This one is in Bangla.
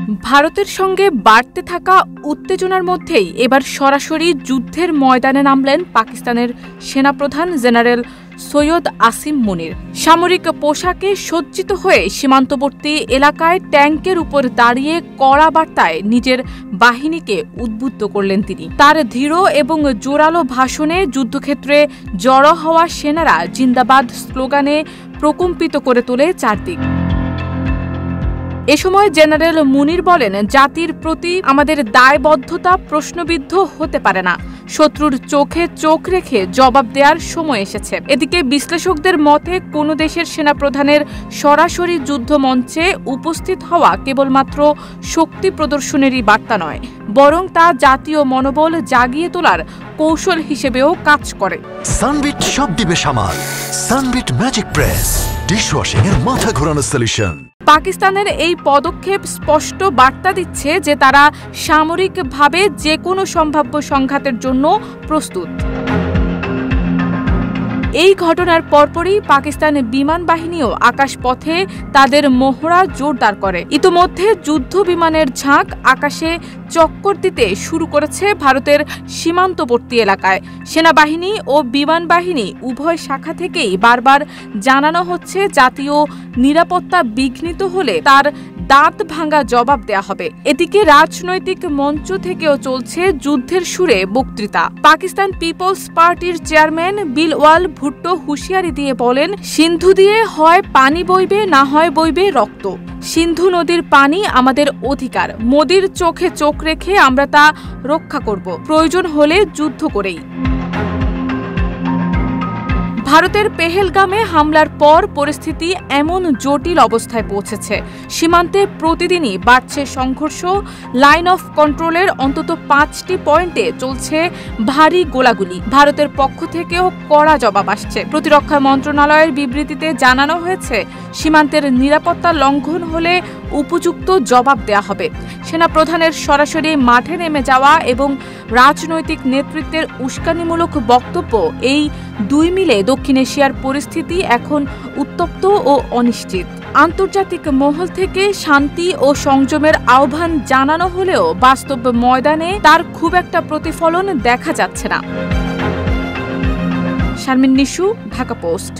ভারতের সঙ্গে বাড়তে থাকা উত্তেজনার মধ্যেই এবার সরাসরি যুদ্ধের ময়দানে নামলেন পাকিস্তানের সেনাপ্রধান জেনারেল সৈয়দ আসিম মুনির। সামরিক পোশাকে সজ্জিত হয়ে সীমান্তবর্তী এলাকায় ট্যাঙ্কের উপর দাঁড়িয়ে কড়া বার্তায় নিজের বাহিনীকে উদ্বুদ্ধ করলেন তিনি। তার দৃঢ় এবং জোরালো ভাষণে যুদ্ধক্ষেত্রে জড়ো হওয়া সেনারা জিন্দাবাদ স্লোগানে প্রকম্পিত করে তোলে চারদিক। এ সময় জেনারেল মুনির বলেন, জাতির প্রতি আমাদের দায়বদ্ধতা প্রশ্নবিদ্ধ হতে পারে না। শত্রুর চোখে চোখ রেখে জবাব দেওয়ার সময় এসেছে। এদিকে বিশ্লেষকদের মতে কোনো দেশের সেনাপ্রধানের সরাসরি যুদ্ধমঞ্চে উপস্থিত হওয়া কেবলমাত্র শক্তি প্রদর্শনেরই বার্তা নয়, বরং তা জাতীয় মনোবল জাগিয়ে তোলার কৌশল হিসেবেও কাজ করে। সানবিট সব দিবে সামাল। সানবিট ম্যাজিক প্রেস ডিশওয়াশিং এর মাথা ঘোরানো সলিউশন। পাকিস্তানের এই পদক্ষেপ স্পষ্ট বার্তা দিচ্ছে যে তারা সামরিকভাবে যে কোনো সম্ভাব্য সংঘাতের জন্য প্রস্তুত। এই ঘটনার পরপরই পাকিস্তান বিমান বাহিনীও আকাশপথে তাদের মহড়া জোরদার করে। ইতোমধ্যে যুদ্ধ বিমানের ঝাঁক আকাশে চক্কর দিতে শুরু করেছে ভারতের সীমান্তবর্তী এলাকায়। সেনাবাহিনী ও বিমান বাহিনী উভয় শাখা থেকেই বারবার জানানো হচ্ছে, জাতীয় নিরাপত্তা বিঘ্নিত হলে তার দাঁত ভাঙা জবাব দেয়া হবে। এদিকে রাজনৈতিক মঞ্চ থেকেও চলছে যুদ্ধের সুরে বক্তৃতা। পাকিস্তান পিপলস পার্টির চেয়ারম্যান বিলওয়াল ভুট্টো হুঁশিয়ারি দিয়ে বলেন, সিন্ধু দিয়ে হয় পানি বইবে, না হয় বইবে রক্ত। সিন্ধু নদীর পানি আমাদের অধিকার। মোদির চোখে চোখ রেখে আমরা তা রক্ষা করব, প্রয়োজন হলে যুদ্ধ করেই। ভারতের পেহেলগামে হামলার পর পরিস্থিতি এমন জটিল অবস্থায় পৌঁছেছে, সীমান্তে প্রতিদিনই বাড়ছে সংঘর্ষ। লাইন অফ কন্ট্রোলের অন্তত 5টি পয়েন্টে চলছে ভারী গোলাগুলি। ভারতের পক্ষ থেকেও কড়া জবাব আসছে। প্রতিরক্ষা মন্ত্রণালয়ের বিবৃতিতে জানানো হয়েছে, সীমান্তের নিরাপত্তা লঙ্ঘন হলে উপযুক্ত জবাব দেয়া হবে। সেনাপ্রধানের সরাসরি মাঠে নেমে যাওয়া এবং রাজনৈতিক নেতৃত্বের উস্কানিমূলক বক্তব্য, এই দুই মিলে দক্ষিণ এশিয়ার পরিস্থিতি এখন উত্তপ্ত ও অনিশ্চিত। আন্তর্জাতিক মহল থেকে শান্তি ও সংযমের আহ্বান জানানো হলেও বাস্তব ময়দানে তার খুব একটা প্রতিফলন দেখা যাচ্ছে না। শারমিন নিশু, ঢাকা পোস্ট।